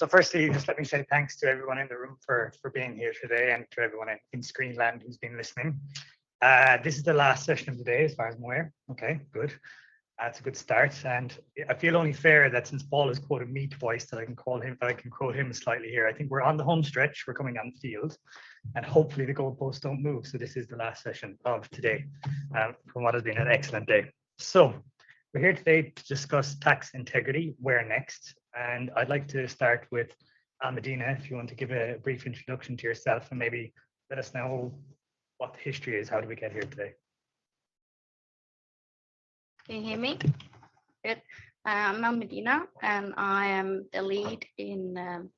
So firstly, just let me say thanks to everyone in the room for being here today, and to everyone in Screenland who's been listening. This is the last session of the day, as far as I'm aware. Okay, good. That's a good start, and I feel only fair that since Paul has quoted me twice, that I can quote him slightly here. I think we're on the home stretch. We're coming on the field, and hopefully the goalposts don't move. So this is the last session of today, from what has been an excellent day. So we're here today to discuss tax integrity. Where next? And I'd like to start with Almedina, if you want to give a brief introduction to yourself and maybe let us know what the history is. How did we get here today? Can you hear me? Good. I'm Almedina, and I am the lead in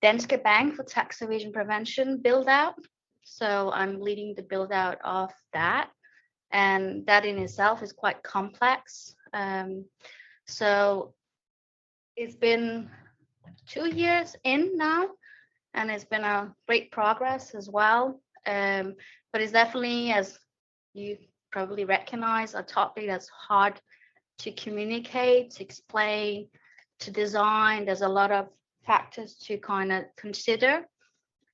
Danske Bank for tax evasion prevention build out. So I'm leading the build out of that, and that in itself is quite complex. So it's been 2 years in now, and it's been a great progress as well. But it's definitely, as you probably recognize, a topic that's hard to communicate, to explain, to design. There's a lot of factors to kind of consider.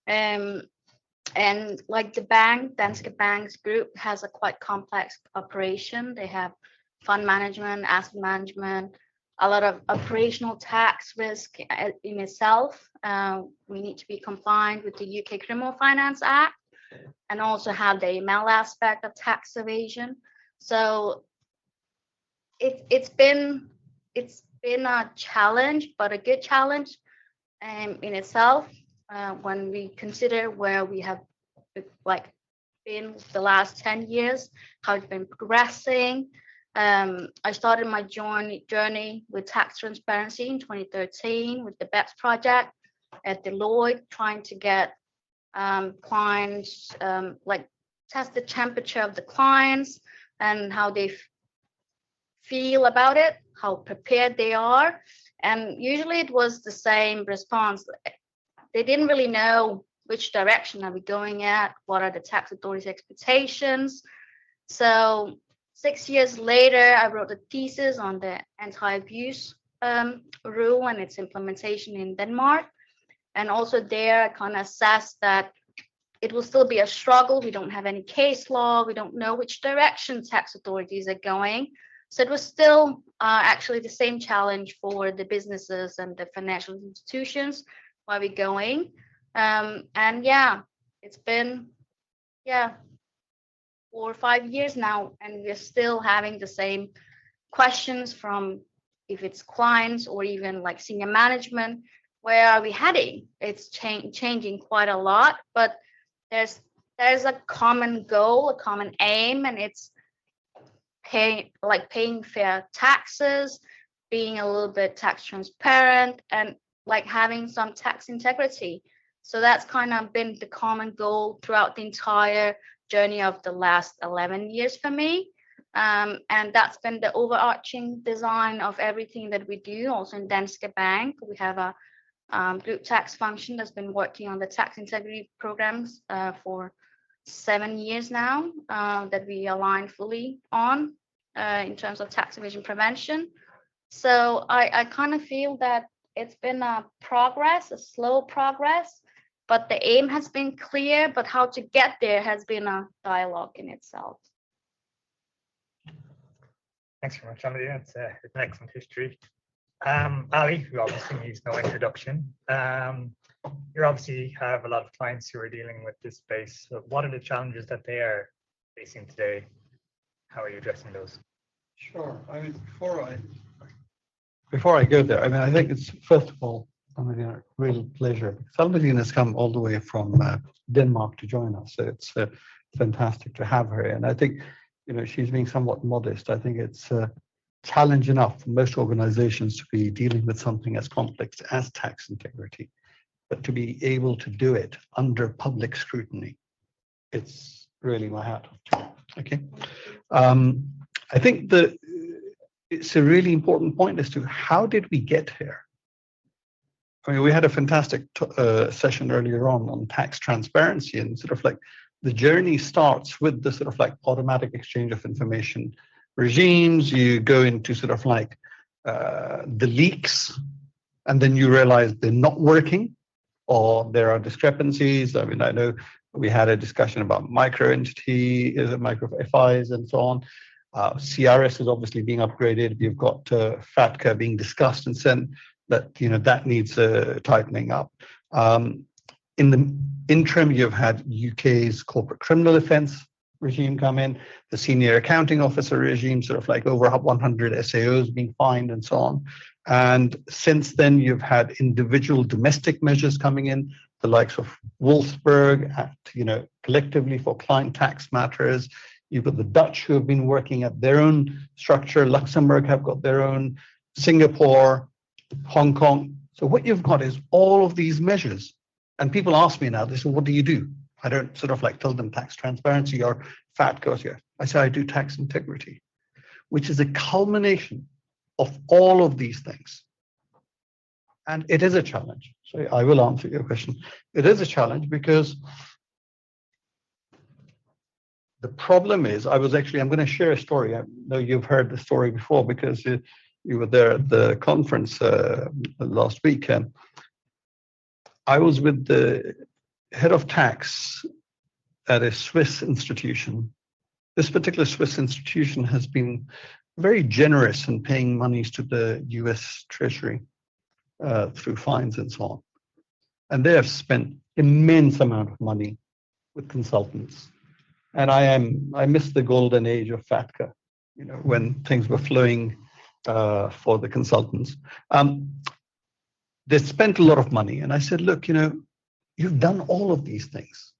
And like the bank, Danske Bank's group has a quite complex operation. They have fund management, asset management, a lot of operational tax risk in itself. We need to be compliant with the UK Criminal Finance Act, and also have the AML aspect of tax evasion. So it's been a challenge, but a good challenge in itself. When we consider where we have been the last 10 years, how it's been progressing. I started my journey with tax transparency in 2013 with the BEPS project at Deloitte, trying to get clients, test the temperature of the clients and how they feel about it, how prepared they are. And usually it was the same response. They didn't really know which direction are we going at, what are the tax authorities' expectations. So 6 years later, I wrote a thesis on the anti-abuse rule and its implementation in Denmark. And also there, I kind of assessed that it will still be a struggle. We don't have any case law. We don't know which direction tax authorities are going. So it was still actually the same challenge for the businesses and the financial institutions. Where are we going? And yeah, it's been 4 or 5 years now, and we're still having the same questions from, if it's clients or even like senior management. Where are we heading? It's changing quite a lot, but there's a common goal, a common aim, and it's paying fair taxes, being a little bit tax transparent, and like having some tax integrity. So that's kind of been the common goal throughout the entire journey of the last 11 years for me. And that's been the overarching design of everything that we do. Also in Danske Bank, we have a group tax function that's been working on the tax integrity programs for 7 years now, that we align fully on in terms of tax evasion prevention. So I kind of feel that it's been a slow progress, but the aim has been clear, but how to get there has been a dialogue in itself. Thanks very much, Almedina. It's an excellent history. Ali, who obviously needs no introduction. You obviously have a lot of clients who are dealing with this space. So what are the challenges that they are facing today? How are you addressing those? Sure. I mean, before I go there, I mean, I think it's, first of all, Almedina, a real pleasure, because Almedina has come all the way from Denmark to join us. So it's fantastic to have her. And I think, she's being somewhat modest. I think it's challenge enough for most organizations to be dealing with something as complex as tax integrity, but to be able to do it under public scrutiny, it's really my hat off to you. Okay. I think that it's a really important point as to how did we get here? I mean, we had a fantastic session earlier on tax transparency, and sort of like the journey starts with the sort of like automatic exchange of information regimes. You go into sort of like the leaks and then you realize they're not working, or there are discrepancies. I mean, I know we had a discussion about micro entity, micro FIs, and so on. CRS is obviously being upgraded. We've got FATCA being discussed and sent. That that needs tightening up. In the interim, you've had UK's corporate criminal offence regime come in, the senior accounting officer regime, sort of like over 100 SAOs being fined and so on. And since then, you've had individual domestic measures coming in, the likes of Wolfsburg, collectively for client tax matters. You've got the Dutch who have been working at their own structure. Luxembourg have got their own, Singapore, Hong Kong. So what you've got is all of these measures. And people ask me now, they say, what do you do? I don't sort of like tell them tax transparency or FATCA here. I say I do tax integrity, which is a culmination of all of these things. And it is a challenge. So I will answer your question. It is a challenge because the problem is, I'm going to share a story. I know you've heard the story before because you were there at the conference last week. I was with the head of tax at a Swiss institution. This particular Swiss institution has been very generous in paying monies to the US Treasury through fines and so on. And they have spent immense amount of money with consultants. And I miss the golden age of FATCA, when things were flowing for the consultants. They spent a lot of money. And I said, look, you've done all of these things.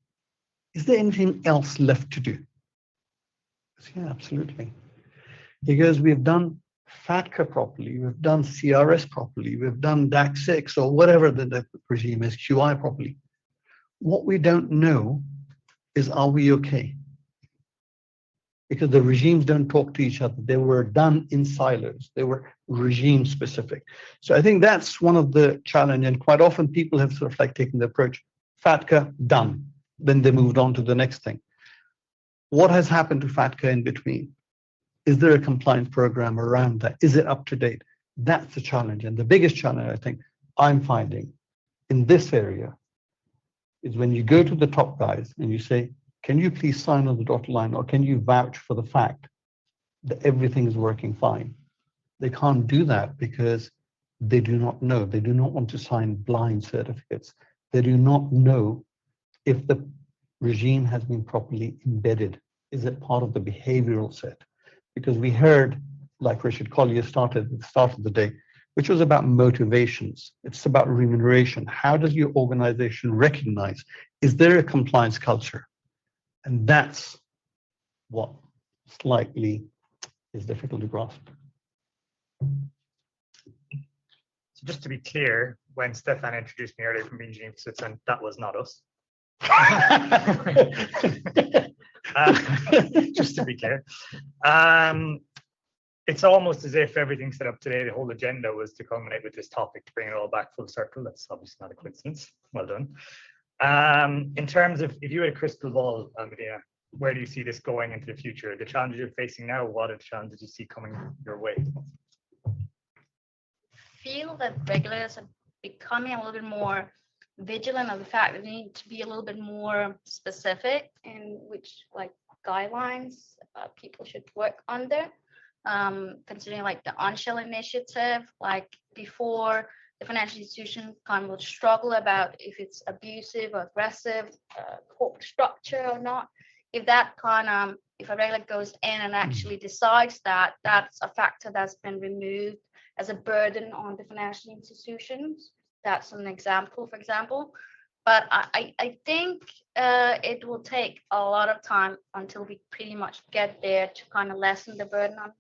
Is there anything else left to do? I said, yeah, absolutely. He goes, we've done FATCA properly, we've done CRS properly, we've done DAC 6 or whatever the regime is, QI properly. What we don't know is, are we okay? Because the regimes don't talk to each other. They were done in silos. They were regime specific. So I think that's one of the challenge. And quite often people have sort of like taken the approach, FATCA, done. Then they moved on to the next thing. What has happened to FATCA in between? Is there a compliance program around that? Is it up to date? That's the challenge. And the biggest challenge I think I'm finding in this area is when you go to the top guys and you say, can you please sign on the dotted line, or can you vouch for the fact that everything is working fine? They can't do that because they do not know. They do not want to sign blind certificates. They do not know if the regime has been properly embedded. Is it part of the behavioral set? Because we heard, like Richard Collier started at the start of the day, which was about motivations. It's about remuneration. How does your organization recognize? Is there a compliance culture? And that's what slightly is difficult to grasp. So just to be clear, when Stefan introduced me earlier from BG Switzerland, that was not us. Just to be clear. It's almost as if everything set up today, the whole agenda was to culminate with this topic to bring it all back full circle. That's obviously not a coincidence. Well done. In terms of, if you had a crystal ball, Almedina, where do you see this going into the future? The challenges you're facing now, what are the challenges you see coming your way? I feel that regulators are becoming a little bit more vigilant of the fact that we need to be a little bit more specific in which guidelines people should work under. Considering the on-shell initiative, before, the financial institution kind of would struggle about if it's abusive or aggressive corporate structure or not. If that if a regulator goes in and actually decides that, that's a factor that's been removed as a burden on the financial institutions. That's an example, for example. But I think it will take a lot of time until we pretty much get there to kind of lessen the burden on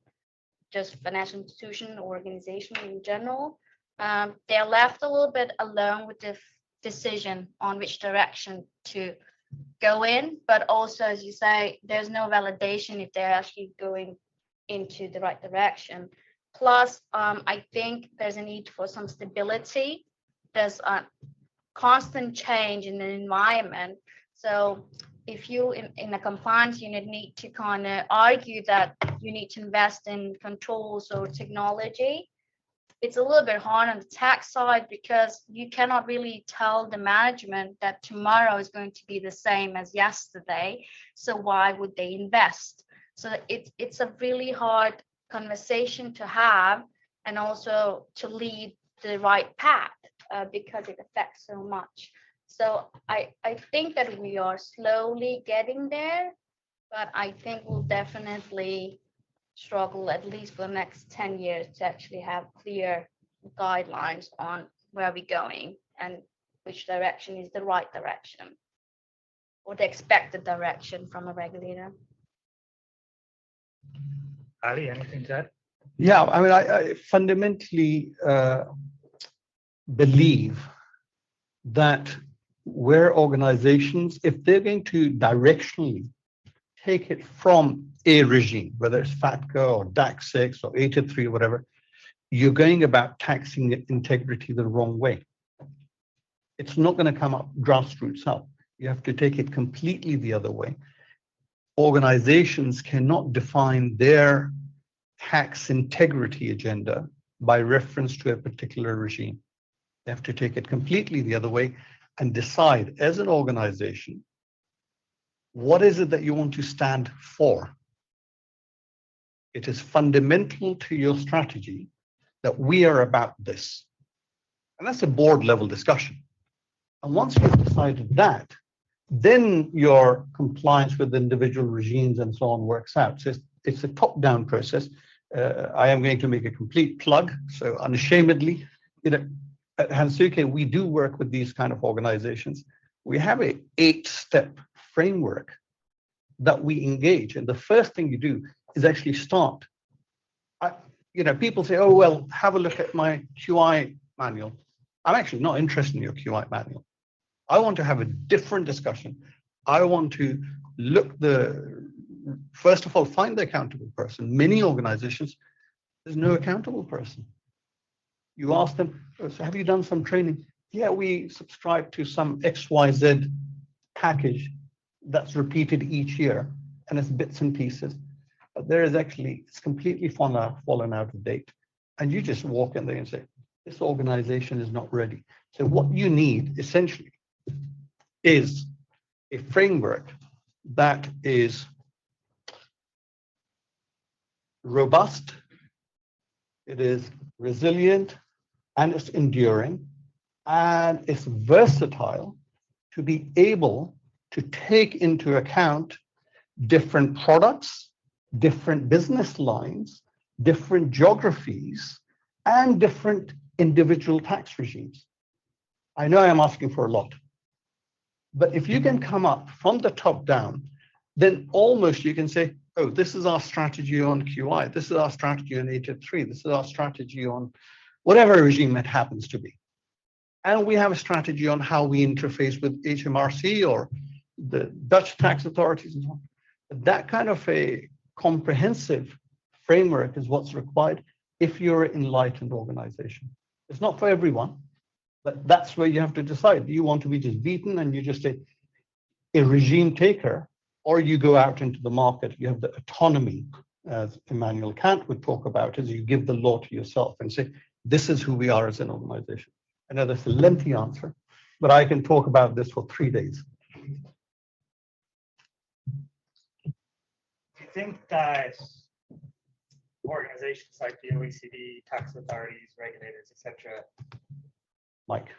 just financial institution or organization in general. They're left a little bit alone with the decision on which direction to go in, but also, as you say, there's no validation if they're actually going into the right direction. Plus, I think there's a need for some stability. There's a constant change in the environment. So if you in a compliance unit need to kind of argue that you need to invest in controls or technology, it's a little bit hard on the tax side because you cannot really tell the management that tomorrow is going to be the same as yesterday. So why would they invest? So it's a really hard conversation to have, and also to lead the right path because it affects so much. So I think that we are slowly getting there, but I think we'll definitely struggle at least for the next 10 years to actually have clear guidelines on where we're going and which direction is the right direction or the expected direction from a regulator. Ali, anything to add? Yeah, I mean, I fundamentally believe that where organizations, if they're going to directionally take it from a regime, whether it's FATCA or DAC 6 or 83 or whatever, you're going about taxing integrity the wrong way. It's not going to come up grassroots up. You have to take it completely the other way. Organizations cannot define their tax integrity agenda by reference to a particular regime. They have to take it completely the other way and decide as an organization, what is it that you want to stand for? It is fundamental to your strategy that we are about this. And that's a board level discussion. And once you've decided that, then your compliance with individual regimes and so on works out. So it's a top-down process. I am going to make a complete plug. So unashamedly, at Hansuke, we do work with these kind of organizations. We have a 8-step framework that we engage. And the first thing you do is actually start. People say, oh, well, have a look at my QI manual. I'm actually not interested in your QI manual. I want to have a different discussion. I want to first of all, find the accountable person. Many organizations, there's no accountable person. You ask them, so have you done some training? Yeah, we subscribe to some XYZ package that's repeated each year, and it's bits and pieces. But there is actually, it's completely fallen out of date. And you just walk in there and say, this organization is not ready. So what you need essentially is a framework that is robust, it is resilient, and it's enduring, and it's versatile to be able to take into account different products, different business lines, different geographies, and different individual tax regimes. I know I'm asking for a lot, but if you can come up from the top down, then almost you can say, oh, this is our strategy on QI, this is our strategy on 83, this is our strategy on whatever regime it happens to be. And we have a strategy on how we interface with HMRC or the Dutch tax authorities and so on. That kind of a comprehensive framework is what's required if you're an enlightened organization. It's not for everyone, but that's where you have to decide. Do you want to be just beaten and you're just a regime taker, or you go out into the market, you have the autonomy, as Immanuel Kant would talk about, as you give the law to yourself and say, this is who we are as an organization. I know that's a lengthy answer, but I can talk about this for 3 days. Do you think that organizations like the OECD, tax authorities, regulators, etc., Mike.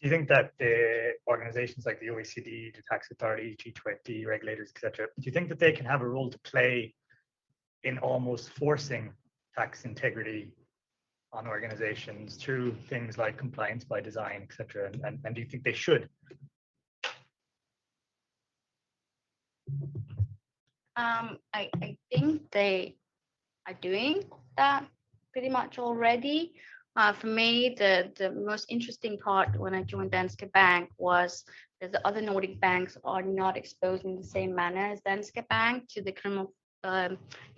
do you think that the organizations like the OECD, the tax authority, G20, regulators, etc., do you think that they can have a role to play in almost forcing tax integrity on organizations through things like compliance by design, etc., and do you think they should? I think they are doing that pretty much already. For me, the most interesting part when I joined Danske Bank was that the other Nordic banks are not exposed in the same manner as Danske Bank to the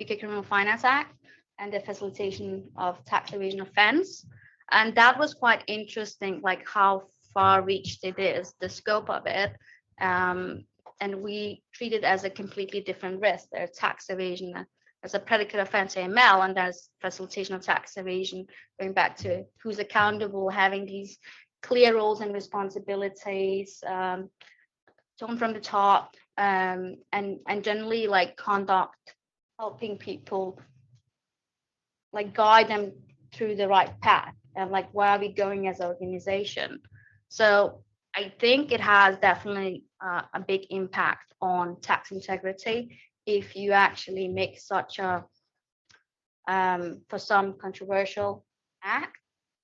UK Criminal Finance Act and the facilitation of tax evasion offense. And that was quite interesting, like how far-reached it is, the scope of it. And we treat it as a completely different risk. There's tax evasion as a predicate offense AML, and there's facilitation of tax evasion, going back to who's accountable, having these clear roles and responsibilities, tone from the top, and generally like conduct, helping people, like guide them through the right path, and like where are we going as an organization. So I think it has definitely a big impact on tax integrity if you actually make such a, for some, controversial act,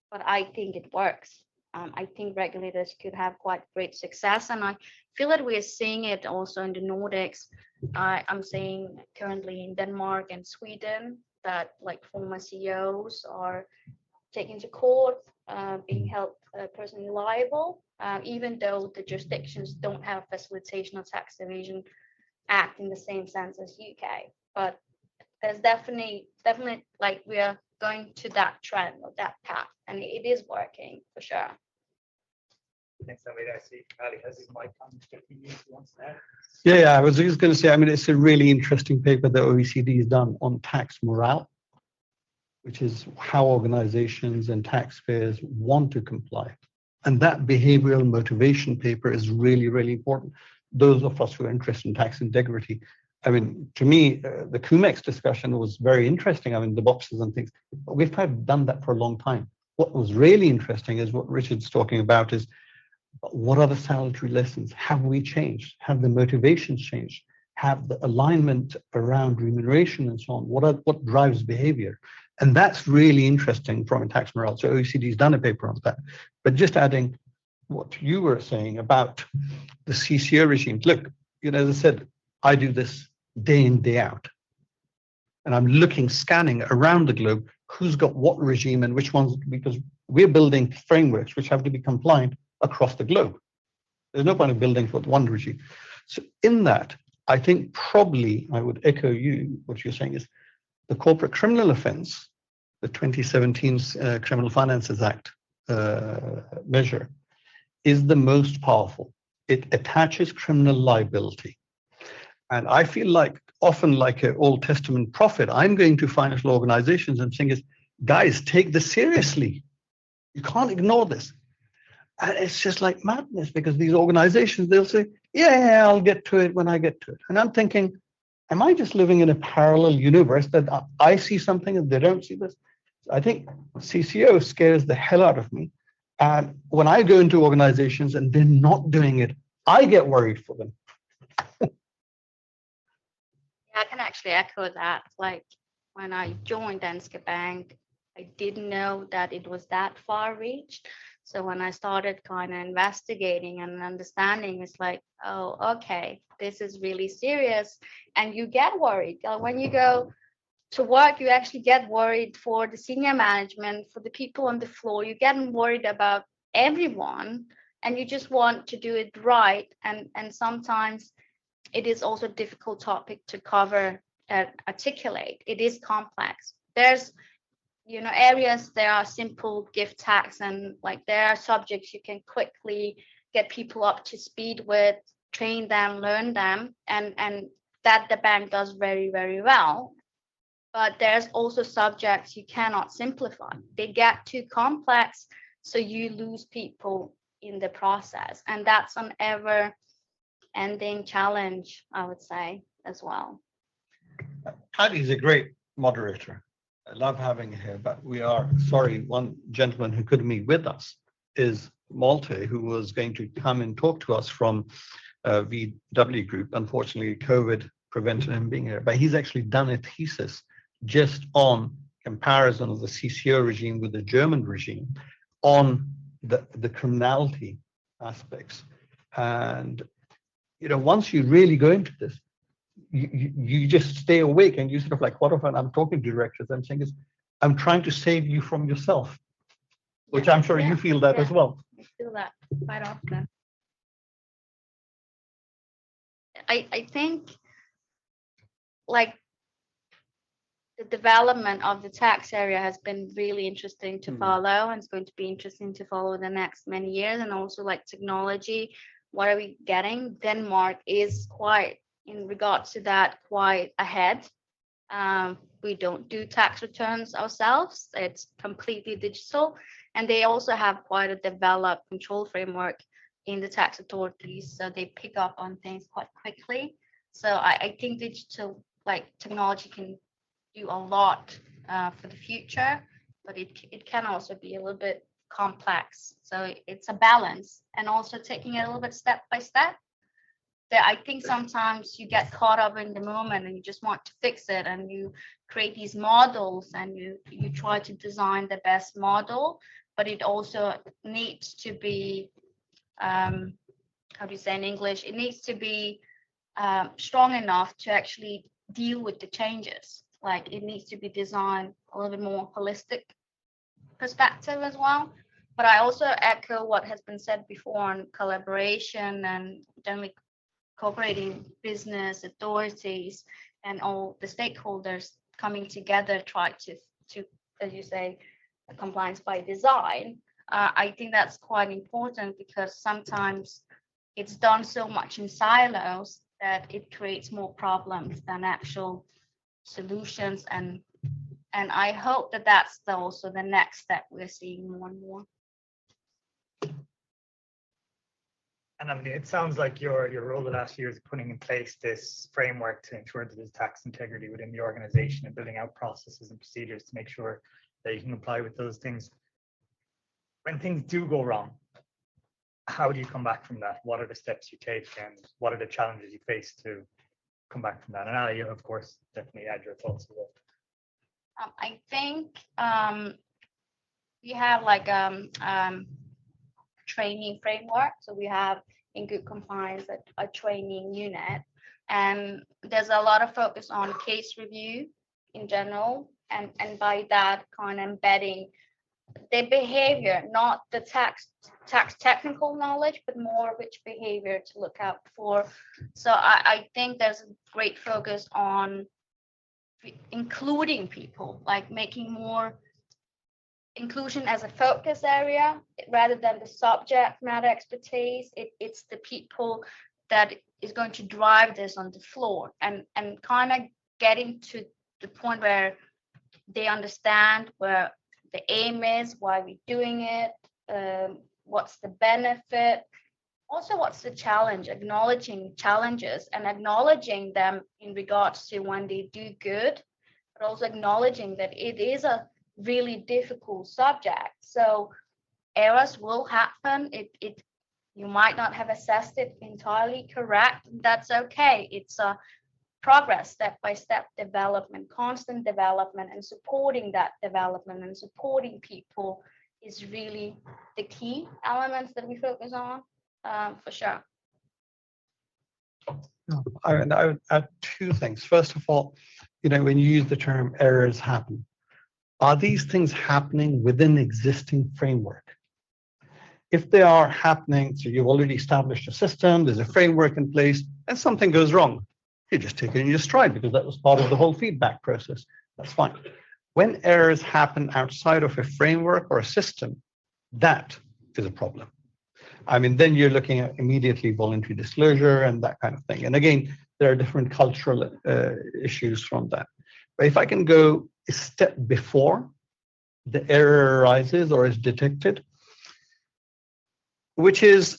but I think it works. I think regulators could have quite great success, and I feel that we are seeing it also in the Nordics. I'm seeing currently in Denmark and Sweden that like former CEOs are taken to court, being held personally liable, even though the jurisdictions don't have facilitation of tax evasion act in the same sense as UK. But there's definitely like we are going to that trend or that path, and it is working for sure. Thanks, David. I see Ali has his mic on. If he wants that. Yeah, I was just going to say, I mean, it's a really interesting paper that OECD has done on tax morale, which is how organizations and taxpayers want to comply. And that behavioral motivation paper is really, really important. Those of us who are interested in tax integrity, I mean, to me, the CUMEX discussion was very interesting. I mean, the boxes and things, but we've kind of done that for a long time. What was really interesting is what Richard's talking about is, what are the salutary lessons? Have we changed? Have the motivations changed? Have the alignment around remuneration and so on? What drives behavior? And that's really interesting from a tax morale. So OECD's done a paper on that. But just adding what you were saying about the CCO regime. Look, you know, as I said, I do this day in, day out. And I'm scanning around the globe, who's got what regime and which ones, because we're building frameworks which have to be compliant across the globe. There's no point in building for one regime. So in that, I think probably I would echo what you're saying is the corporate criminal offense, the 2017 Criminal Finances Act measure, is the most powerful. It attaches criminal liability. And I feel like often like an Old Testament prophet, I'm going to financial organizations and saying, guys, take this seriously. You can't ignore this. And it's just like madness, because these organizations, they'll say, yeah, I'll get to it when I get to it. And I'm thinking, am I just living in a parallel universe that I see something and they don't see this? I think CCO scares the hell out of me. And when I go into organizations and they're not doing it, I get worried for them. I can actually echo that. Like when I joined Danske Bank, I didn't know that it was that far reached. So when I started kind of investigating and understanding, it's like, oh, okay, this is really serious. And you get worried. When you go to work, you actually get worried for the senior management, for the people on the floor. You get worried about everyone, and you just want to do it right. And sometimes it is also a difficult topic to cover and articulate. It is complex. There's areas there are simple gift tax, and like there are subjects you can quickly get people up to speed with, train them, learn them, and that the bank does very, very well. But there's also subjects you cannot simplify. They get too complex, so you lose people in the process, and that's an ever-ending challenge, I would say, as well. Patty's a great moderator. I love having her, but we are sorry. One gentleman who couldn't be with us is Malte, who was going to come and talk to us from VW Group. Unfortunately, COVID prevented him being here, but he's actually done a thesis just on comparison of the CCO regime with the German regime on the criminality aspects. And once you really go into this, you just stay awake and you sort of like, what if I'm talking to directors, I'm saying I'm trying to save you from yourself, which I'm sure you feel that as well. I feel that quite often. I think like the development of the tax area has been really interesting to follow, and it's going to be interesting to follow the next many years. And also like technology, what are we getting? Denmark is quite, in regards to that, quite ahead. We don't do tax returns ourselves. It's completely digital. And they also have quite a developed control framework in the tax authorities. So they pick up on things quite quickly. So I think digital, like technology, can do a lot for the future, but it can also be a little bit complex. So it's a balance, and also taking it a little bit step by step. That I think sometimes you get caught up in the moment and you just want to fix it, and you create these models and you try to design the best model, but it also needs to be how do you say in English? It needs to be strong enough to actually deal with the changes. Like it needs to be designed a little bit more holistic perspective as well. But I also echo what has been said before on collaboration and generally cooperating business authorities and all the stakeholders coming together, try to as you say, compliance by design. I think that's quite important because sometimes it's done so much in silos that it creates more problems than actual solutions. And I hope that that's also the next step we're seeing more and more. And I mean, it sounds like your role the last year is putting in place this framework to ensure that there's tax integrity within the organization and building out processes and procedures to make sure that you can comply with those things. When things do go wrong, how do you come back from that? What are the steps you take, and what are the challenges you face to come back from that? And Ali, of course, definitely add your thoughts as well. I think we have like training framework. So we have in good compliance a training unit, and there's a lot of focus on case review in general, and by that kind of embedding the behavior, not the tax technical knowledge, but more which behavior to look out for. So I think there's a great focus on including people, like making more inclusion as a focus area rather than the subject matter expertise. It's the people that is going to drive this on the floor, and kind of getting to the point where they understand where the aim is, why we're doing it, what's the benefit, also what's the challenge, acknowledging challenges and acknowledging them in regards to when they do good, but also acknowledging that it is a really difficult subject. So errors will happen. You might not have assessed it entirely correct. That's okay. It's a progress, step-by-step development, constant development, and supporting that development and supporting people is really the key elements that we focus on, for sure. I would add two things. First of all, when you use the term errors happen, are these things happening within existing framework? If they are happening, so you've already established a system, there's a framework in place, and something goes wrong, you just take it in your stride because that was part of the whole feedback process. That's fine. When errors happen outside of a framework or a system, that is a problem. I mean, then you're looking at immediately voluntary disclosure and that kind of thing. And again, there are different cultural issues from that. But if I can go a step before the error arises or is detected, which is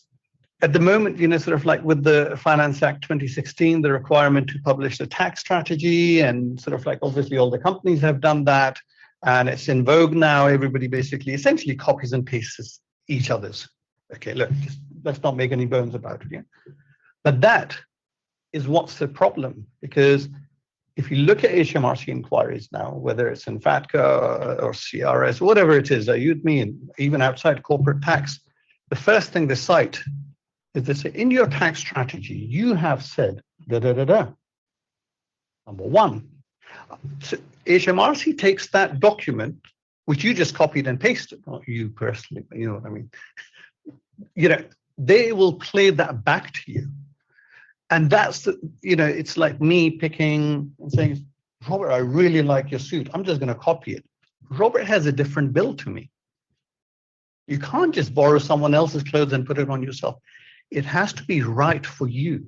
at the moment, sort of like with the Finance Act 2016, the requirement to publish the tax strategy, and sort of like obviously all the companies have done that, and it's in vogue now. Everybody basically essentially copies and pastes each other's. Okay, look, let's not make any bones about it. Yeah? But that is what's the problem, because if you look at HMRC inquiries now, whether it's in FATCA or CRS, whatever it is, UTME, and even outside corporate tax, the first thing they cite is they say, in your tax strategy, you have said Number one. So HMRC takes that document, which you just copied and pasted, not you personally, but you know what I mean. They will play that back to you. And that's it's like me picking and saying, Robert, I really like your suit. I'm just going to copy it. Robert has a different bill to me. You can't just borrow someone else's clothes and put it on yourself. It has to be right for you.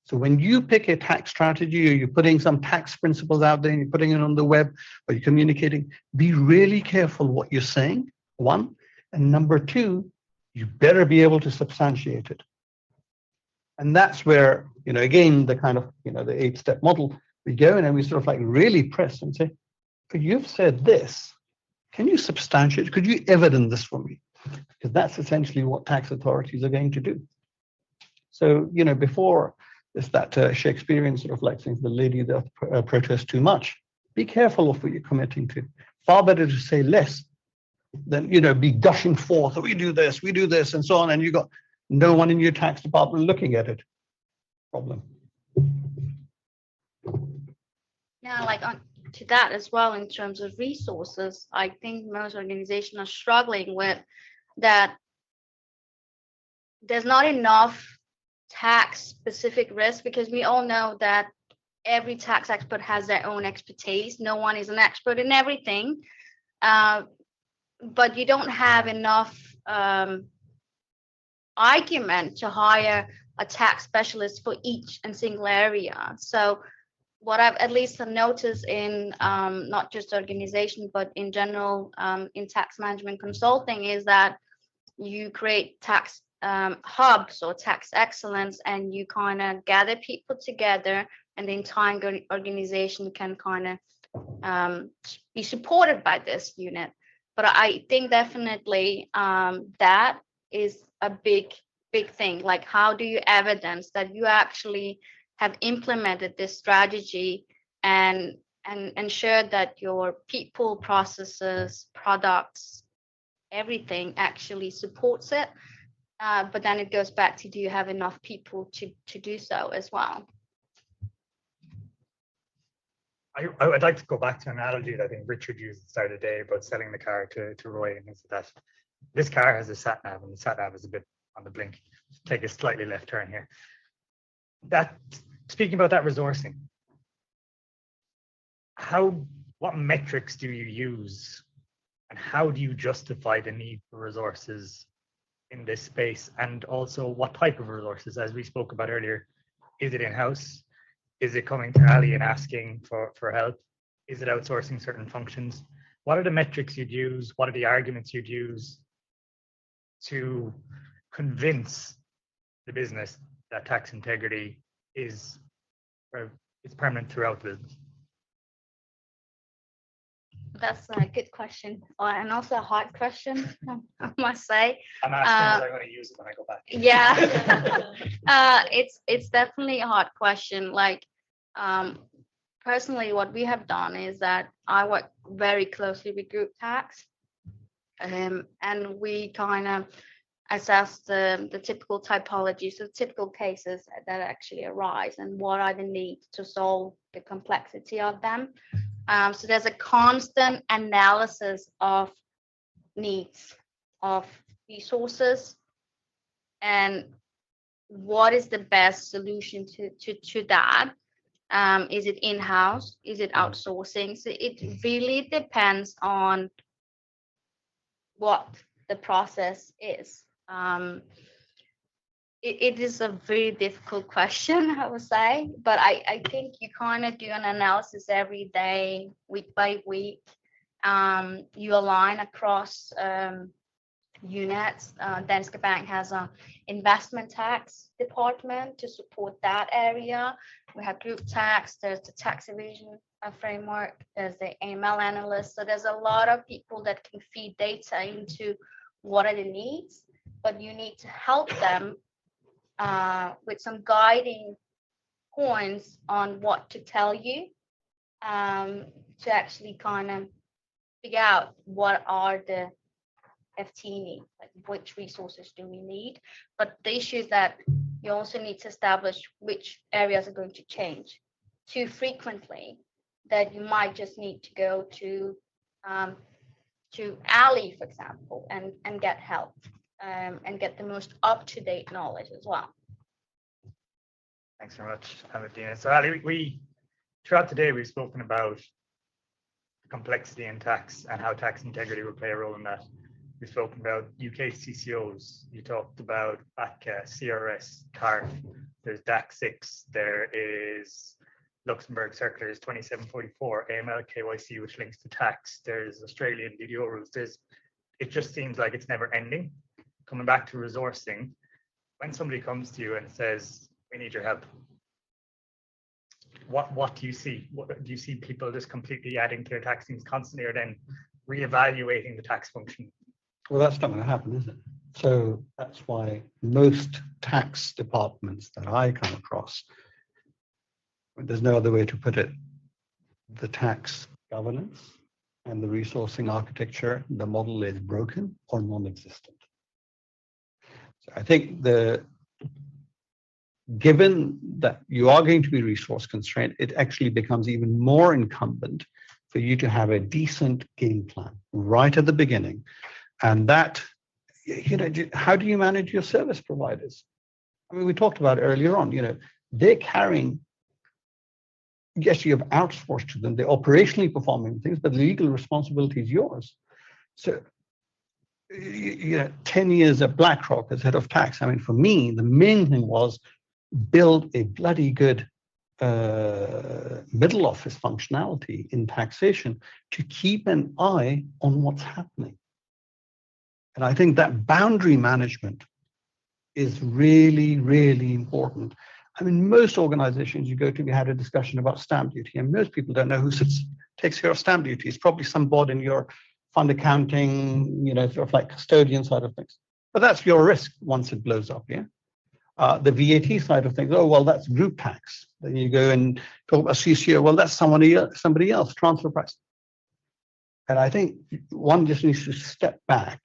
So when you pick a tax strategy or you're putting some tax principles out there and you're putting it on the web or you're communicating, be really careful what you're saying, one. And number two, you better be able to substantiate it. And that's where, again, the kind of, the 8-step model, we go in and we sort of like really press and say, but you've said this. Can you substantiate? Could you evidence this for me? Because that's essentially what tax authorities are going to do. So, before it's that Shakespearean sort of like saying the lady that protests too much, be careful of what you're committing to. Far better to say less than, be gushing forth, we do this, and so on, and you got no one in your tax department looking at it. Problem. Yeah, like on to that as well in terms of resources, I think most organizations are struggling with that. There's not enough tax specific risk, because we all know that every tax expert has their own expertise. No one is an expert in everything, but you don't have enough argument to hire a tax specialist for each and single area. So what I've at least noticed in not just organization, but in general in tax management consulting, is that you create tax hubs or tax excellence, and you kind of gather people together, and the entire organization can kind of be supported by this unit. But I think definitely that is a big thing. Like, how do you evidence that you actually have implemented this strategy and ensure that your people, processes, products, everything actually supports it? But then it goes back to, do you have enough people to do so as well? I would like to go back to an analogy that I think Richard used at the start of the day about selling the car to Roy, and it's that this car has a sat nav, and the sat nav is a bit on the blink. Take a slightly left turn here. That, speaking about that resourcing, what metrics do you use, and how do you justify the need for resources in this space? And also, what type of resources, as we spoke about earlier? Is it in-house? Is it coming to Ali and asking for help? Is it outsourcing certain functions? What are the metrics you'd use? What are the arguments you'd use to convince the business that tax integrity is permanent throughout the business? That's a good question, and also a hard question, I must say. I'm asking I'm going to use it when I go back. Yeah, it's definitely a hard question. Like, personally, what we have done is that I work very closely with group tax, and we kind of assess the typical typology, so typical cases that actually arise, and what are the needs to solve the complexity of them. So there's a constant analysis of needs, of resources, and what is the best solution to that. Is it in-house? Is it outsourcing? So it really depends on what the process is. It is a very difficult question, I would say, but I think you kind of do an analysis every day, week by week. You align across units. Danske Bank has an investment tax department to support that area. We have group tax, there's the tax evasion framework, there's the AML analyst. So there's a lot of people that can feed data into what are the needs, but you need to help them with some guiding points on what to tell you, to actually kind of figure out what are the FT needs, like which resources do we need. But the issue is that you also need to establish which areas are going to change too frequently, that you might just need to go to Ali, for example, and get help. And get the most up-to-date knowledge as well. Thanks very much, Almedina. So Ali, we throughout the day we've spoken about the complexity in tax and how tax integrity will play a role in that. We've spoken about UK CCOs. You talked about ACCA, CRS, TARF. There's DAC 6. There is Luxembourg Circulars 2744, AML KYC, which links to tax. There's Australian DDO rules. It just seems like it's never ending. Coming back to resourcing, when somebody comes to you and says, we need your help, what do you see? Do you see people just completely adding to their tax teams constantly, or then reevaluating the tax function? Well, that's not going to happen, is it? So that's why most tax departments that I come across, there's no other way to put it, the tax governance and the resourcing architecture, the model is broken or non-existent. So I think given that you are going to be resource constrained, it actually becomes even more incumbent for you to have a decent game plan right at the beginning. And that, how do you manage your service providers? I mean, we talked about it earlier on, they're carrying, yes, you have outsourced to them, they're operationally performing things, but the legal responsibility is yours. So, 10 years at BlackRock as head of tax, I mean, for me, the main thing was build a bloody good middle office functionality in taxation to keep an eye on what's happening. And I think that boundary management is really, really important. I mean, most organizations you go to, we had a discussion about stamp duty, and most people don't know who takes care of stamp duty. It's probably some board in your fund accounting, sort of like custodian side of things. But that's your risk once it blows up, yeah? The VAT side of things, oh, well, that's group tax. Then you go and talk about CCO, well, that's somebody else, transfer price. And I think one just needs to step back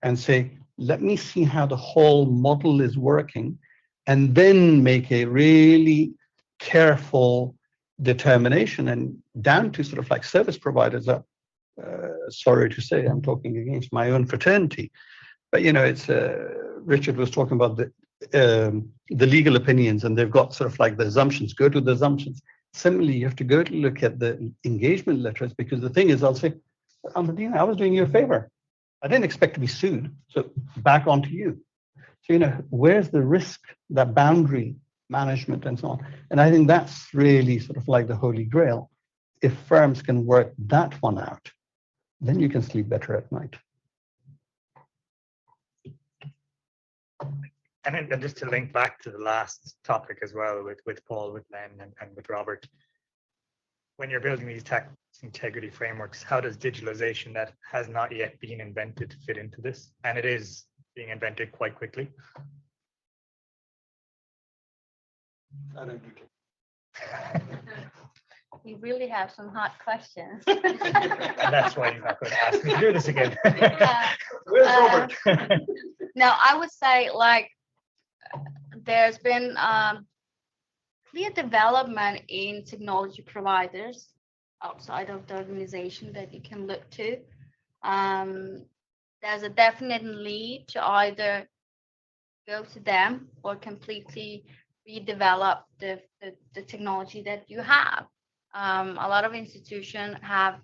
and say, let me see how the whole model is working, and then make a really careful determination, and down to sort of like service providers are, sorry to say, I'm talking against my own fraternity, but it's Richard was talking about the legal opinions, and they've got sort of like the assumptions. Go to the assumptions. Similarly, you have to go to look at the engagement letters, because the thing is, I'll say, Almedina, I was doing you a favor. I didn't expect to be sued, so back onto you. So where's the risk, that boundary management and so on? And I think that's really sort of like the holy grail. If firms can work that one out, then you can sleep better at night. And then just to link back to the last topic as well, with Paul, with Len, and with Robert, when you're building these tax integrity frameworks, how does digitalization that has not yet been invented fit into this? And it is being invented quite quickly. I don't do You really have some hard questions. And that's why he's not going to ask me to do this again. Where's Robert? No, I would say there's been clear development in technology providers outside of the organization that you can look to. There's a definite need to either go to them or completely redevelop the technology that you have. A lot of institutions have,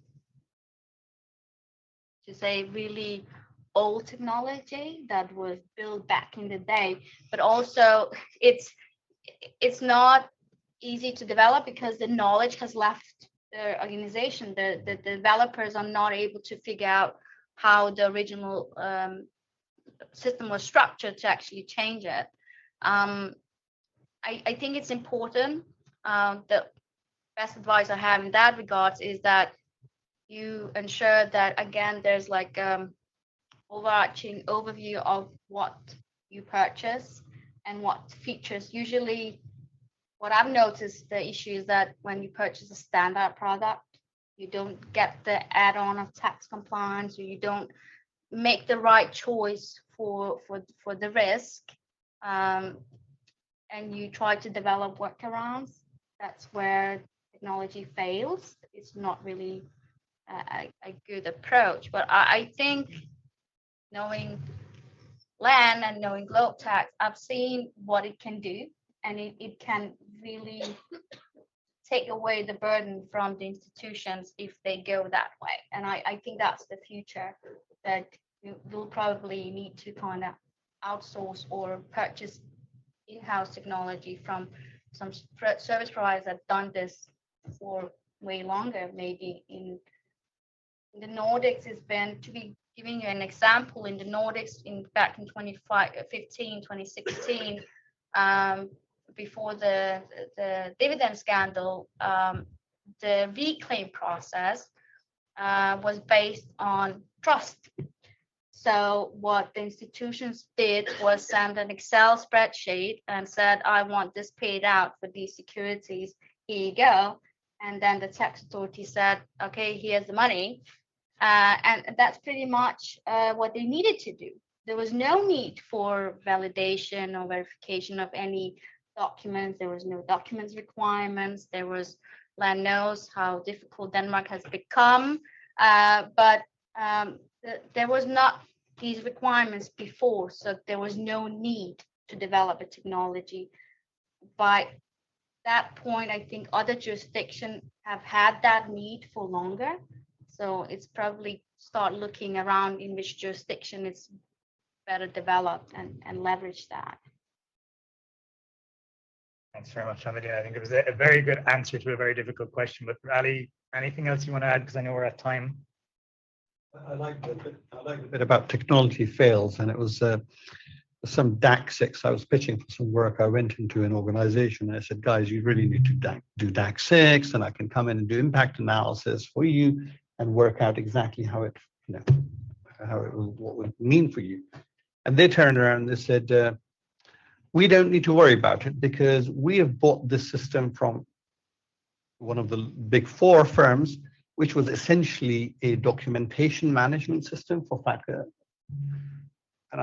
to say, really old technology that was built back in the day, but also it's not easy to develop because the knowledge has left the organization. The developers are not able to figure out how the original system was structured to actually change it. I think it's important. The best advice I have in that regards is that you ensure that, again, there's like overarching overview of what you purchase and what features. Usually what I've noticed, the issue is that when you purchase a standard product, you don't get the add-on of tax compliance, or you don't make the right choice for the risk, and you try to develop workarounds. That's where technology fails. It's not really a good approach. But I think, knowing Len and knowing Globe Tax, I've seen what it can do, and it can really take away the burden from the institutions if they go that way. And I think that's the future, that you'll probably need to kind of outsource or purchase in-house technology from some service providers that done this for way longer. Maybe in the Nordics, it's been, to be giving you an example, in the Nordics, back in 2016, before the dividend scandal, the reclaim process was based on trust. So what the institutions did was send an Excel spreadsheet and said, I want this paid out for these securities, here you go. And then the tax authority said, okay, here's the money. And that's pretty much what they needed to do. There was no need for validation or verification of any documents. There was no documents requirements. There was, land knows how difficult Denmark has become. But there was not these requirements before, so there was no need to develop a technology. By that point, I think other jurisdictions have had that need for longer. So it's probably start looking around in which jurisdiction it's better developed and leverage that. Thanks very much, Almedina. I think it was a very good answer to a very difficult question. But Ali, anything else you want to add? Because I know we're at time. I like the bit about technology fails, and it was some DAC 6. I was pitching for some work. I went into an organization and I said, guys, you really need to do DAC 6, and I can come in and do impact analysis for you and work out exactly how it, what would mean for you. And they turned around and they said, we don't need to worry about it because we have bought this system from one of the big 4 firms, which was essentially a documentation management system for FATCA. And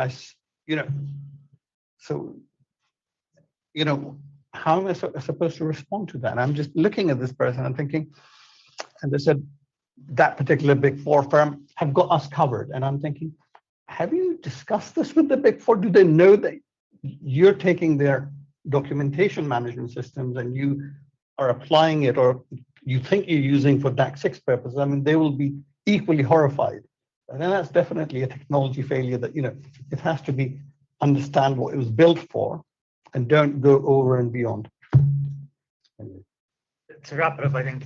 how am I supposed to respond to that? And I'm just looking at this person and thinking, and they said, that particular big 4 firm have got us covered. And I'm thinking, have you discussed this with the big 4? Do they know that you're taking their documentation management systems and you are applying it, or you think you're using for DAC 6 purposes? I mean, they will be equally horrified. And then that's definitely a technology failure that, it has to be understand what it was built for and don't go over and beyond. To wrap it up, I think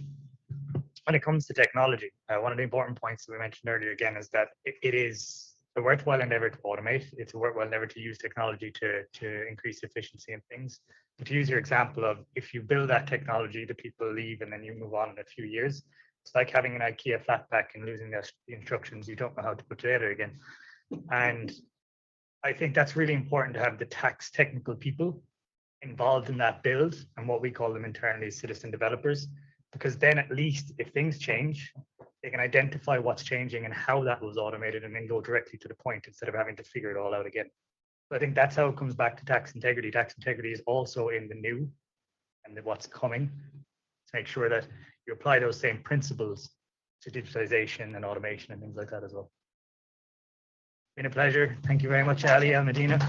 when it comes to technology, one of the important points that we mentioned earlier again is that it is a worthwhile endeavor to automate. It's a worthwhile endeavor to use technology to increase efficiency in things. But to use your example of, if you build that technology, the people leave and then you move on in a few years, it's like having an IKEA flat pack and losing the instructions you don't know how to put together again. And I think that's really important to have the tax technical people involved in that build, and what we call them internally citizen developers, because then at least if things change, they can identify what's changing and how that was automated and then go directly to the point instead of having to figure it all out again. So I think that's how it comes back to tax integrity. Tax integrity is also in the new and what's coming, to make sure that you apply those same principles to digitalization and automation and things like that as well. Been a pleasure. Thank you very much, Ali, Almedina.